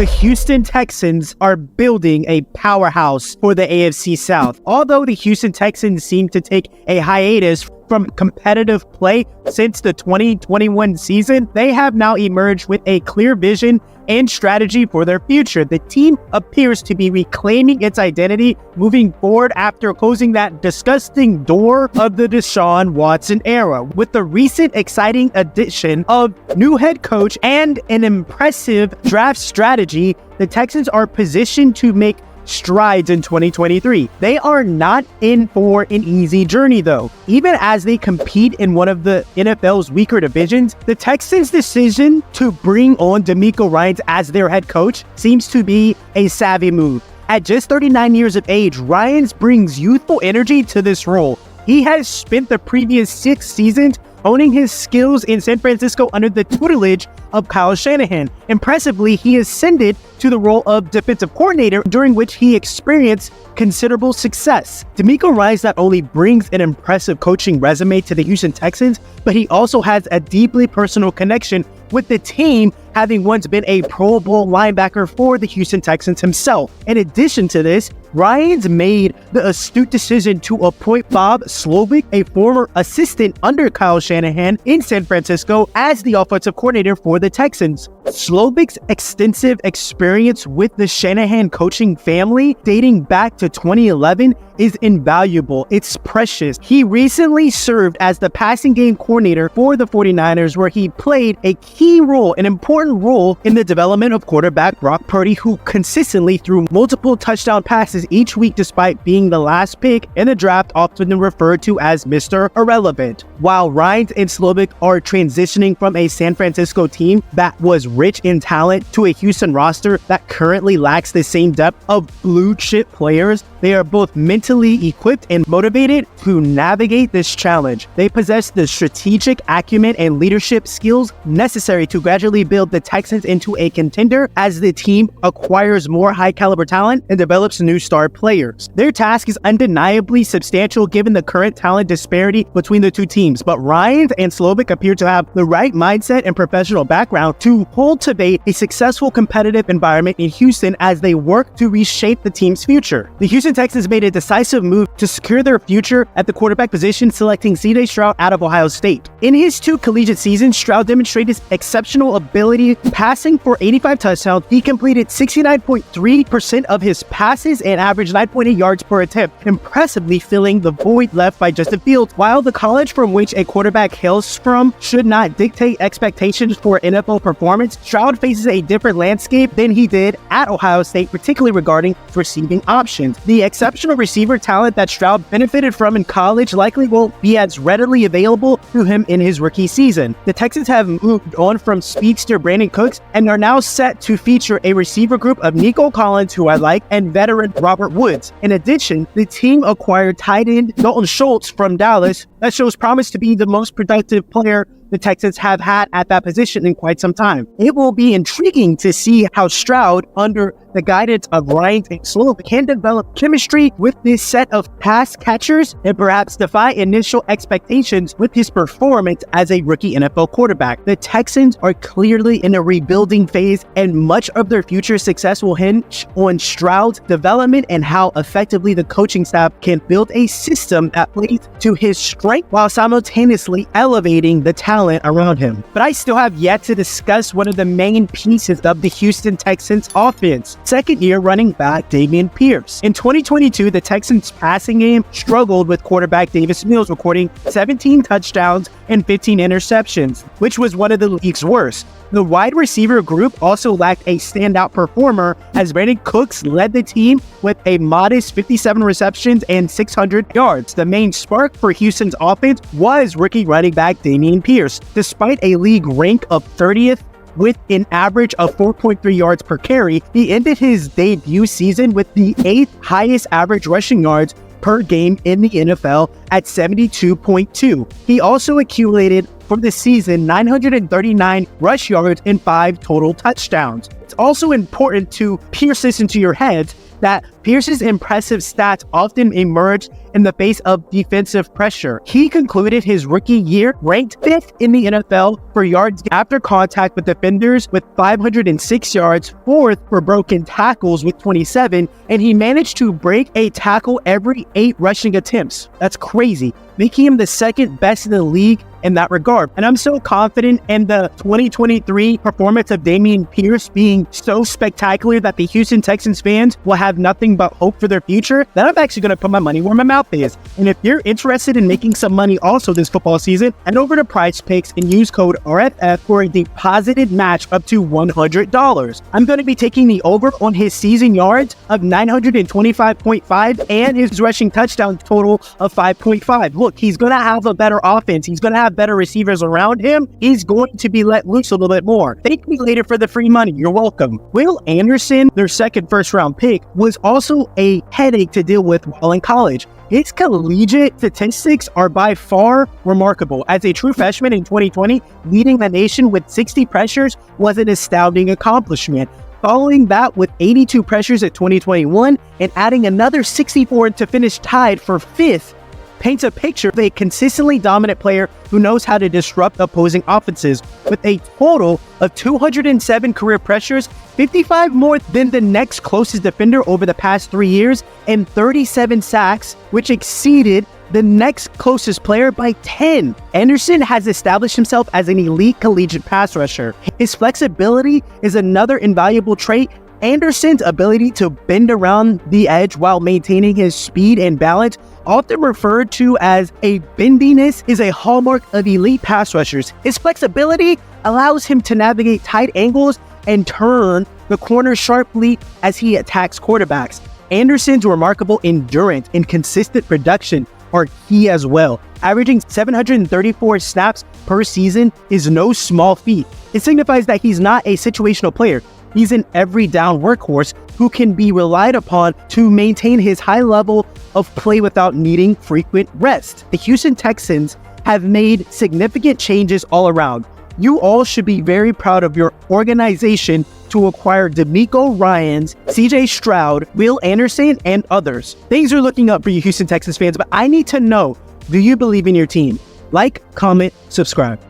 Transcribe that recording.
The Houston Texans are building a powerhouse for the AFC South. Although the Houston Texans seem to take a hiatus from competitive play since the 2021 season, they have now emerged with a clear vision and strategy for their future. The team appears to be reclaiming its identity moving forward after closing that disgusting door of the Deshaun Watson era. With the recent exciting addition of new head coach and an impressive draft strategy, the Texans are positioned to make strides in 2023. They are not in for an easy journey though. Even as they compete in one of the NFL's weaker divisions, the Texans' decision to bring on DeMeco Ryans as their head coach seems to be a savvy move. At just 39 years of age, Ryans brings youthful energy to this role. He has spent the previous 6 seasons honing his skills in San Francisco under the tutelage of Kyle Shanahan. Impressively, he ascended to the role of defensive coordinator, during which he experienced considerable success. DeMeco Ryans not only brings an impressive coaching resume to the Houston Texans, but he also has a deeply personal connection with the team, having once been a Pro Bowl linebacker for the Houston Texans himself. In addition to this, Ryans made the astute decision to appoint Bob Slovic, a former assistant under Kyle Shanahan in San Francisco, as the offensive coordinator for the Texans. Slovic's extensive experience with the Shanahan coaching family, dating back to 2011, is invaluable. It's precious. He recently served as the passing game coordinator for the 49ers, where he played a key role, an important role in the development of quarterback Brock Purdy, who consistently threw multiple touchdown passes each week despite being the last pick in the draft, often referred to as Mr. Irrelevant. While Ryans and Slovic are transitioning from a San Francisco team that was rich in talent to a Houston roster that currently lacks the same depth of blue chip players, they are both mentally equipped and motivated to navigate this challenge. They possess the strategic acumen and leadership skills necessary to gradually build the Texans into a contender as the team acquires more high caliber talent and develops new star players. Their task is undeniably substantial given the current talent disparity between the two teams, but Ryans and Slovic appear to have the right mindset and professional background to cultivate a successful competitive environment in Houston as they work to reshape the team's future. The Houston Texans made a decisive move to secure their future at the quarterback position, selecting CJ Stroud out of Ohio State. In his 2 collegiate seasons, Stroud demonstrated his exceptional ability passing for 85 touchdowns. He completed 69.3% of his passes and averaged 9.8 yards per attempt, impressively filling the void left by Justin Fields. While the college from which a quarterback hails from should not dictate expectations for NFL performance, Stroud faces a different landscape than he did at Ohio State, particularly regarding receiving options. The exceptional receiver talent that Stroud benefited from in college likely won't be as readily available to him in his rookie season. The Texans have moved on from speedster Brandon Cooks and are now set to feature a receiver group of Nico Collins, who I like, and veteran Robert Woods. In addition, the team acquired tight end Dalton Schultz from Dallas that shows promise to be the most productive player the Texans have had at that position in quite some time. It will be intriguing to see how Stroud, under the guidance of Ryans and Slovic, can develop chemistry with this set of pass catchers and perhaps defy initial expectations with his performance as a rookie NFL quarterback. The Texans are clearly in a rebuilding phase, and much of their future success will hinge on Stroud's development and how effectively the coaching staff can build a system that plays to his strength while simultaneously elevating the talent around him. But I still have yet to discuss one of the main pieces of the Houston Texans offense: second-year running back Dameon Pierce. In 2022, the Texans' passing game struggled, with quarterback Davis Mills recording 17 touchdowns and 15 interceptions, which was one of the league's worst. The wide receiver group also lacked a standout performer, as Brandon Cooks led the team with a modest 57 receptions and 600 yards. The main spark for Houston's offense was rookie running back Dameon Pierce. Despite a league rank of 30th with an average of 4.3 yards per carry, he ended his debut season with the 8th highest average rushing yards per game in the NFL at 72.2. He also accumulated for the season 939 rush yards and 5 total touchdowns. It's also important to pierce this into your heads that Pierce's impressive stats often emerge in the face of defensive pressure. He concluded his rookie year ranked 5th in the NFL for yards after contact with defenders with 506 yards, 4th for broken tackles with 27, and he managed to break a tackle every 8 rushing attempts. That's crazy, making him the 2nd best in the league in that regard. And I'm so confident in the 2023 performance of Dameon Pierce being so spectacular that the Houston Texans fans will have nothing but hope for their future, that I'm actually going to put my money where my mouth is. And if you're interested in making some money also this football season, head over to Prize Picks and use code RFF for a deposited match up to $100. I'm going to be taking the over on his season yards of 925.5 and his rushing touchdown total of 5.5. Look, he's going to have a better offense. He's going to have better receivers around him. He's going to be let loose a little bit more. Thank me later for the free money. You're welcome. Will Anderson, their 2nd first-round pick, was also a headache to deal with while in college. His collegiate statistics are by far remarkable. As a true freshman in 2020, leading the nation with 60 pressures was an astounding accomplishment. Following that with 82 pressures at 2021 and adding another 64 to finish tied for 5th, paints a picture of a consistently dominant player who knows how to disrupt opposing offenses. With a total of 207 career pressures, 55 more than the next closest defender over the past 3 years, and 37 sacks, which exceeded the next closest player by 10. Anderson has established himself as an elite collegiate pass rusher. His flexibility is another invaluable trait. Anderson's ability to bend around the edge while maintaining his speed and balance, often referred to as a bendiness, is a hallmark of elite pass rushers. His flexibility allows him to navigate tight angles and turn the corner sharply as he attacks quarterbacks. Anderson's remarkable endurance and consistent production are key as well. Averaging 734 snaps per season is no small feat. It signifies that he's not a situational player. He's an every down workhorse who can be relied upon to maintain his high level of play without needing frequent rest. The Houston Texans have made significant changes all around. You all should be very proud of your organization to acquire DeMeco Ryans, CJ Stroud, Will Anderson, and others. Things are looking up for you Houston Texans fans, but I need to know, do you believe in your team? Like, comment, subscribe.